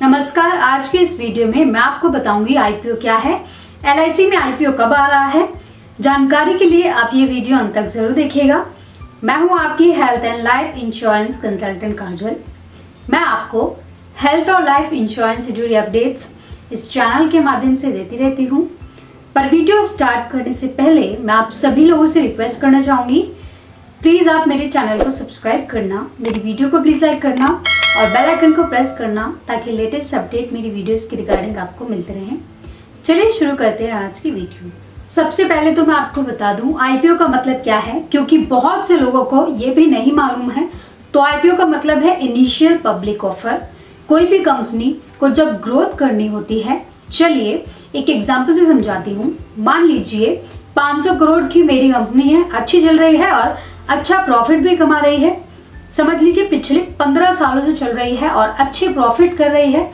नमस्कार। आज के इस वीडियो में मैं आपको बताऊंगी आईपीओ क्या है, एलआईसी में आईपीओ कब आ रहा है। जानकारी के लिए आप ये वीडियो अंत तक जरूर देखिएगा। मैं हूं आपकी health and life insurance consultant Kajal. मैं आपको हेल्थ और लाइफ इंश्योरेंस से जुड़ी अपडेट्स इस चैनल के माध्यम से देती रहती हूँ। पर वीडियो स्टार्ट करने से पहले मैं आप सभी लोगों से रिक्वेस्ट करना चाहूँगी, प्लीज़ आप मेरे चैनल को सब्सक्राइब करना, मेरी वीडियो को प्लीज़ लाइक करना और बेल आइकन को प्रेस करना ताकि लेटेस्ट अपडेट मेरी वीडियोस के रिगार्डिंग आपको मिलते रहें। चलिए शुरू करते हैं आज की वीडियो। सबसे पहले तो मैं आपको बता दूं आईपीओ का मतलब क्या है, क्योंकि बहुत से लोगों को ये भी नहीं मालूम है। तो आईपीओ का मतलब है इनिशियल पब्लिक ऑफर। कोई भी कंपनी को जब ग्रोथ करनी होती है, चलिए एक एग्जाम्पल से समझाती हूँ। मान लीजिए 500 करोड़ की मेरी कंपनी है, अच्छी चल रही है और अच्छा प्रॉफिट भी कमा रही है। समझ लीजिए पिछले 15 सालों से चल रही है और अच्छे प्रॉफिट कर रही है।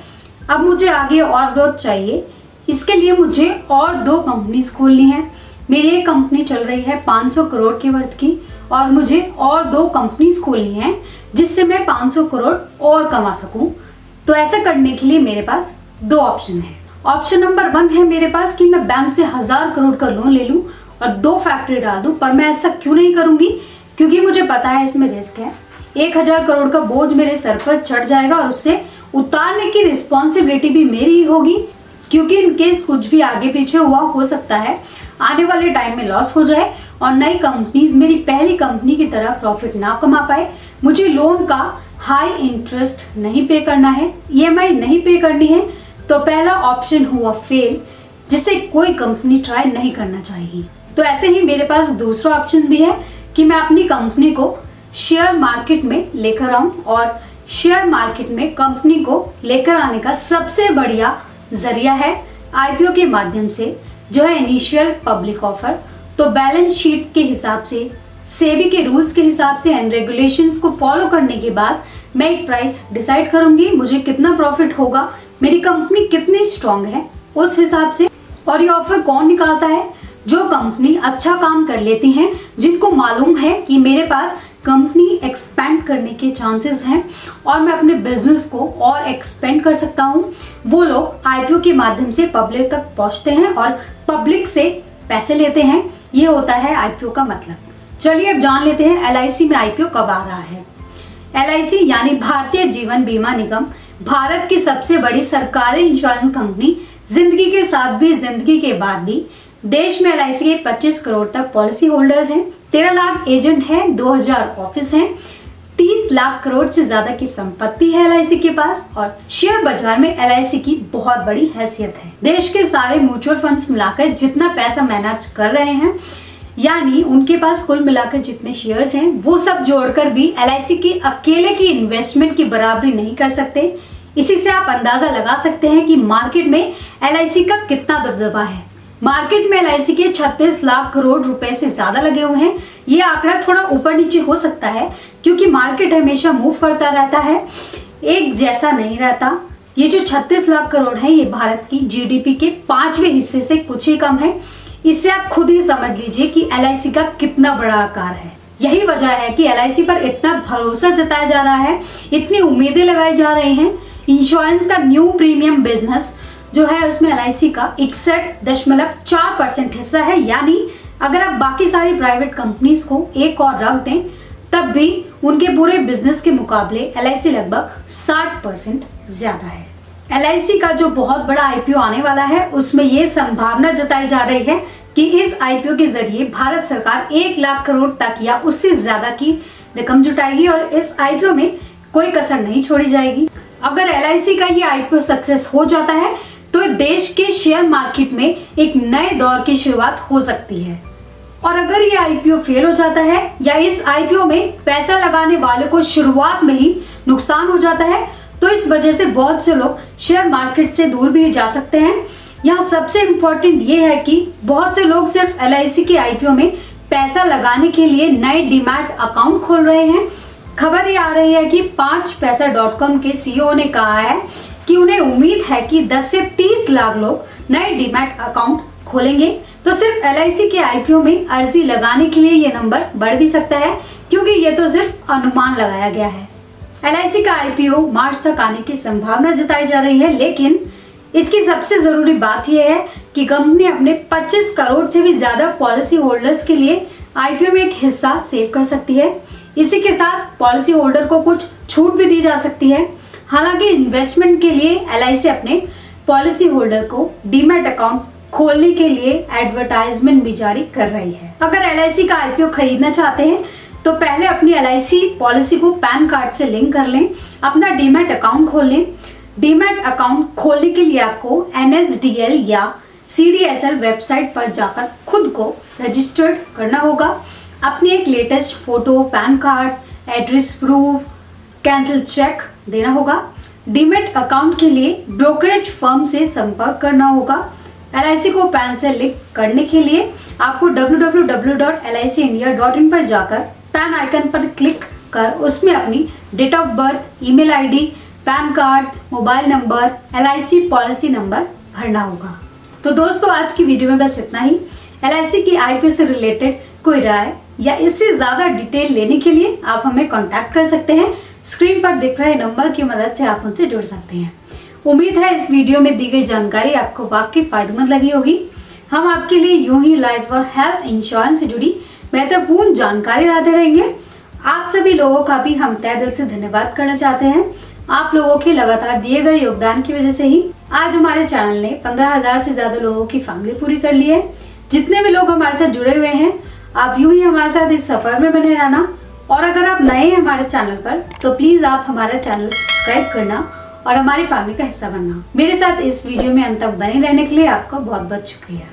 अब मुझे आगे और ग्रोथ चाहिए, इसके लिए मुझे और 2 कंपनीज खोलनी है। मेरी एक कंपनी चल रही है 500 करोड़ के वर्थ की और मुझे और 2 कंपनीज खोलनी है जिससे मैं 500 करोड़ और कमा सकूं। तो ऐसा करने के लिए मेरे पास 2 ऑप्शन है। ऑप्शन नंबर 1 है मेरे पास कि मैं बैंक से 1000 करोड़ का लोन ले लूं और 2 फैक्ट्री डाल दूं। पर मैं ऐसा क्यों नहीं करूंगी, क्योंकि मुझे पता है इसमें रिस्क है। 1000 करोड़ का बोझ मेरे सर पर चढ़ जाएगा और उससे उतारने की रिस्पॉन्सिबिलिटी भी मेरी ही होगी, क्योंकि इन केस कुछ भी आगे पीछे हुआ हो सकता है, आने वाले टाइम में लॉस हो जाए और नई कंपनीज मेरी पहली कंपनी की तरह प्रॉफिट ना कमा पाए। मुझे लोन का हाई इंटरेस्ट नहीं पे करना है, ईएमआई नहीं पे करनी है। तो पहला ऑप्शन हुआ फेल, जिसे कोई कंपनी ट्राई नहीं करना चाहिए। तो ऐसे ही मेरे पास दूसरा ऑप्शन भी है कि मैं अपनी कंपनी को शेयर मार्केट में लेकर आऊं, और शेयर मार्केट में कंपनी को लेकर आने का सबसे बढ़िया जरिया है आईपीओ के माध्यम से, जो है इनिशियल पब्लिक ऑफर। तो बैलेंस शीट के हिसाब से, सेबी के रूल्स के हिसाब से एंड रेगुलेशंस को फॉलो करने के बाद मैं एक प्राइस डिसाइड करूंगी, मुझे कितना प्रॉफिट होगा, मेरी कंपनी कितनी स्ट्रांग है उस हिसाब से। और ये ऑफर कौन निकालता है? जो कंपनी अच्छा काम कर लेती हैं, जिनको मालूम है कि मेरे पास कंपनी एक्सपेंड करने के चांसेस हैं और मैं अपने बिजनेस को और एक्सपेंड कर सकता हूं, वो लोग आईपीओ के माध्यम से पब्लिक तक पहुंचते हैं और पब्लिक से पैसे लेते हैं। ये होता है आईपीओ का मतलब। चलिए अब जान लेते हैं एलआईसी में आईपीओ कब आ रहा है। एलआईसी यानी भारतीय जीवन बीमा निगम भारत की सबसे बड़ी सरकारी इंश्योरेंस कंपनी, जिंदगी के साथ भी जिंदगी के बाद भी। देश में एलआईसी के 25 करोड़ तक पॉलिसी होल्डर्स हैं, 13 लाख एजेंट हैं, 2000 ऑफिस हैं, 30 लाख करोड़ से ज्यादा की संपत्ति है एलआईसी के पास और शेयर बाजार में एलआईसी की बहुत बड़ी हैसियत है। देश के सारे म्यूचुअल फंड्स मिलाकर जितना पैसा मैनेज कर रहे हैं, यानी उनके पास कुल मिलाकर जितने शेयर्स हैं, वो सब जोड़कर भी एलआईसी की अकेले की इन्वेस्टमेंट की बराबरी नहीं कर सकते। इसी से आप अंदाजा लगा सकते हैं कि मार्केट में एलआईसी का कितना दबदबा है। मार्केट में एलआईसी के 36 लाख करोड़ रुपए से ज्यादा लगे हुए हैं। ये आंकड़ा थोड़ा ऊपर नीचे हो सकता है, क्योंकि मार्केट हमेशा मूव करता रहता है, एक जैसा नहीं रहता। ये जो 36 लाख करोड़ है, ये भारत की जीडीपी के 5वें हिस्से से कुछ ही कम है। इससे आप खुद ही समझ लीजिए कि एलआईसी का कितना बड़ा आकार है। यही वजह है कि एलआईसी पर इतना भरोसा जताया जा रहा है, इतनी उम्मीदें लगाई जा रही हैं। इंश्योरेंस का न्यू प्रीमियम बिजनेस जो है, उसमें एलआईसी का 61.4% हिस्सा है। यानी अगर आप बाकी सारी प्राइवेट कंपनीज को एक और रख दें, तब भी उनके पूरे बिजनेस के मुकाबले एलआईसी लगभग 60% ज्यादा है। एलआईसी का जो बहुत बड़ा आईपीओ आने वाला है, उसमें ये संभावना जताई जा रही है कि इस आईपीओ के जरिए भारत सरकार 1 लाख करोड़ तक या उससे ज्यादा की रकम जुटाएगी और इस आईपीओ में कोई कसर नहीं छोड़ी जाएगी। अगर एलआईसी का ये आईपीओ सक्सेस हो जाता है, तो देश के शेयर मार्केट में एक नए दौर की शुरुआत हो सकती है। और अगर ये आईपीओ फेल हो जाता है या इस आईपीओ में पैसा लगाने वालों को शुरुआत में ही नुकसान हो जाता है, तो इस वजह से बहुत से लोग शेयर मार्केट से दूर भी जा सकते हैं। यहाँ सबसे इम्पोर्टेंट ये है कि बहुत से लोग सिर्फ एलआईसी के आईपीओ में पैसा लगाने के लिए नए डीमैट अकाउंट खोल रहे हैं। खबर ये आ रही है कि 5paisa.com के सीईओ ने कहा है कि उन्हें उम्मीद है कि 10 से 30 लाख लोग नए डीमैट अकाउंट खोलेंगे। तो सिर्फ एलआईसी के आईपीओ में अर्जी लगाने के लिए ये नंबर बढ़ भी सकता है, क्योंकि ये तो सिर्फ अनुमान लगाया गया है। LIC का IPO मार्च तक आने की संभावना जताई जा रही है, लेकिन इसकी सबसे जरूरी बात यह है कि कंपनी अपने 25 करोड़ से भी ज्यादा पॉलिसी होल्डर्स के लिए IPO में एक हिस्सा सेव कर सकती है। इसी के साथ पॉलिसी होल्डर को कुछ छूट भी दी जा सकती है। हालांकि इन्वेस्टमेंट के लिए LIC अपने पॉलिसी होल्डर को डीमैट अकाउंट खोलने के लिए एडवर्टाइजमेंट भी जारी कर रही है। अगर LIC का IPO खरीदना चाहते हैं तो पहले अपनी LIC पॉलिसी को पैन कार्ड से लिंक कर लें, अपना डीमैट अकाउंट खोल लें। डीमैट अकाउंट खोलने के लिए आपको NSDL या CDSL वेबसाइट पर जाकर खुद को रजिस्टर्ड करना होगा। अपनी एक latest photo, pan card, address proof, cancel cheque देना होगा। डीमैट अकाउंट के लिए ब्रोकरेज फर्म से संपर्क करना होगा। LIC को पैन से लिंक करने के लिए आपको www.licindia.in पर जाकर पैन आइकन पर क्लिक कर उसमें अपनी date of birth, email ID, PAN card, mobile number, LIC policy number भरना होगा। तो दोस्तों, आज की वीडियो में बस इतना ही। LIC की IPO से रिलेटेड कोई राय या इससे ज्यादा डिटेल लेने के लिए आप हमें कांटेक्ट कर सकते हैं। स्क्रीन पर दिख रहे नंबर की मदद से आप हमसे जुड़ सकते हैं। उम्मीद है इस वीडियो में दी गई जानकारी आपको वाकई फायदेमंद लगी होगी। हम आपके लिए यूं ही लाइफ और हेल्थ इंश्योरेंस से जुड़ी महत्वपूर्ण जानकारी लाते रहेंगे। आप सभी लोगों का भी हम तहे दिल से धन्यवाद करना चाहते हैं। आप लोगों के लगातार दिए गए योगदान की वजह से ही आज हमारे चैनल ने 15,000 से ज्यादा लोगों की फैमिली पूरी कर ली है। जितने भी लोग हमारे साथ जुड़े हुए हैं, आप यूं ही हमारे साथ इस सफर में बने रहना। और अगर आप नए हैं हमारे चैनल पर तो प्लीज आप हमारा चैनल सब्सक्राइब करना और हमारी फैमिली का हिस्सा बनना। मेरे साथ इस वीडियो में अंत तक बने रहने के लिए आपका बहुत बहुत शुक्रिया।